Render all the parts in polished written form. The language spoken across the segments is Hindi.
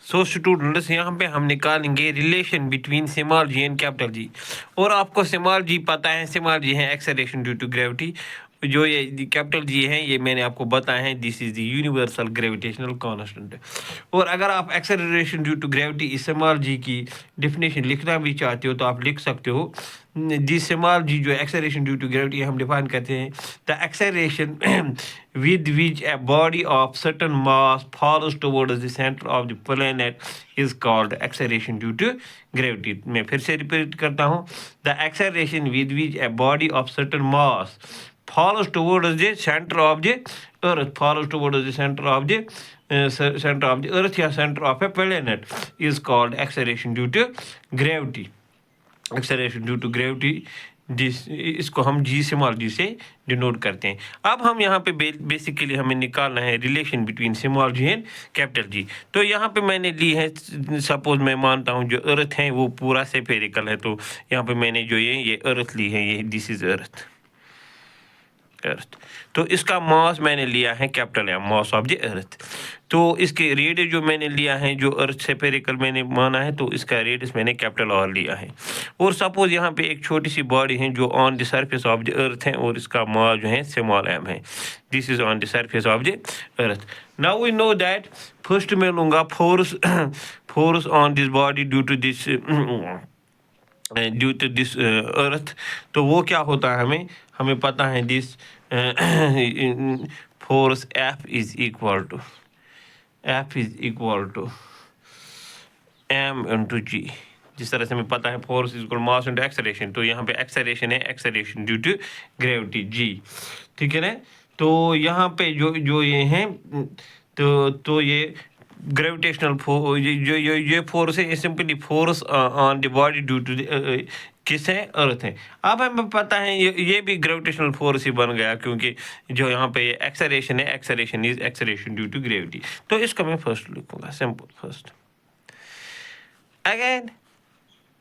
सो स्टूडेंट्स यहाँ पे हम निकालेंगे relation between small G and capital G. और आपको स्मॉल जी पता है, स्मॉल जी है एक्सेलरेशन ड्यू टू ग्रेविटी। जो ये कैपिटल जी है ये मैंने आपको बताया है, this is the universal gravitational constant. और अगर आप acceleration due to gravity small G की डेफिनेशन लिखना भी चाहते हो तो आप लिख सकते हो। दी स्मॉल जी जो एक्सेलरेशन ड्यू टू ग्रेविटी हम डिफाइन करते हैं, the acceleration with which a body of certain mass falls towards the center of the planet is called acceleration due to gravity। मैं फिर से रिपीट करता हूँ, the acceleration with which a body of certain mass follows towards the center of the earth, follows towards the center of the center of the earth या center of a planet is called acceleration due to gravity। Acceleration due to gravity, इसको हम जी स्मॉल जी से डिनोट करते हैं। अब हम यहाँ पे बेसिकली हमें निकालना है relation between small G and capital G. तो यहाँ पे मैंने ली है, सपोज मैं मानता हूँ जो अर्थ है वो पूरा स्फेरिकल है, तो यहाँ पे मैंने जो ये अर्थ ली है, ये दिस इज अर्थ। तो इसका मास मैंने लिया है capital M, mass of the earth. तो इसके रेडियस जो मैंने लिया है, जो अर्थ स्फेरिकल मैंने माना है, तो इसका रेडियस मैंने कैपिटल आर लिया है। और सपोज यहाँ पे एक छोटी सी बॉडी है जो on the surface of the earth है और इसका मास जो है स्मॉल एम है। This is on the surface of the earth. Now we know that first मैं लूँगा force on this body due to this earth. तो वो क्या होता है, हमें पता है this force F is equal to m into G. जिस तरह से हमें पता है force is equal mass into acceleration, तो यहाँ पे एक्सेलरेशन है acceleration due to gravity G, ठीक है ना। तो यहाँ पे जो ये हैं, तो ये ग्रेविटेशनल ये फोर्स है, simply force on the body due to किस है, अर्थ है। अब हमें पता है ये भी ग्रेविटेशनल फोर्स ही बन गया, क्योंकि जो यहाँ पे एक्सेलरेशन है, acceleration is acceleration due to gravity. तो इसको मैं फर्स्ट लिखूंगा, simple first. Again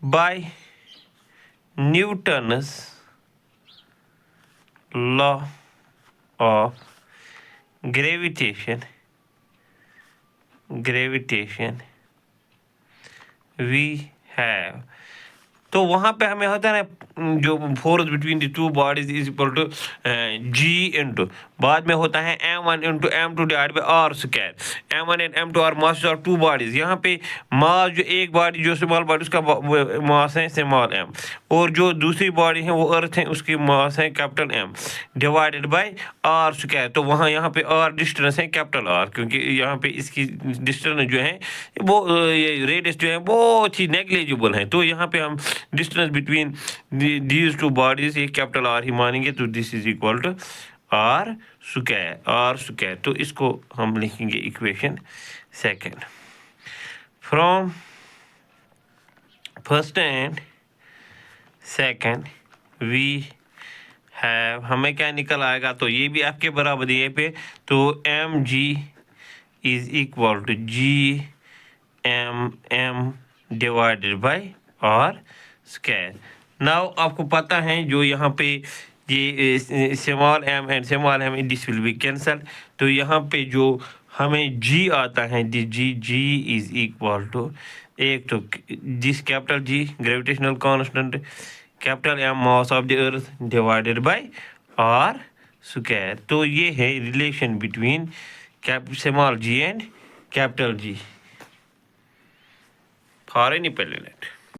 by Newton's law of gravitation we have। तो वहाँ पे हमें होता है ना, जो force between the two bodies is equal to G into, बाद में होता है m1 into m2 divide by R square. m1 and m2 are mass of two bodies. यहाँ पे मास जो एक बॉडी जो स्मॉल बॉडी उसका मास है स्मॉल m, और जो दूसरी बॉडी है वो अर्थ है उसकी मास है capital M divided by R square. तो वहाँ यहाँ पे आर डिस्टेंस है कैपिटल आर, क्योंकि यहाँ पे इसकी डिस्टेंस जो है वो ये रेडियस जो है बहुत ही नेग्लिजिबल है। तो यहाँ पे हम distance between these two bodies ये कैपिटल आर ही मानेंगे। तो this is equal to R square. तो इसको हम लिखेंगे equation second. From first and second we have, हमें क्या निकल आएगा, तो ये भी आपके बराबर है पे। तो M G is equal to G M divided by R square. Now आपको पता है जो यहाँ पे ये small M and small M this will be cancel. तो यहाँ पे जो हमें जी आता है, जी इज इक्वल टू एक तो this capital G gravitational constant, capital M mass of the earth divided by R square. तो ये है relation between small G and capital G for any planet.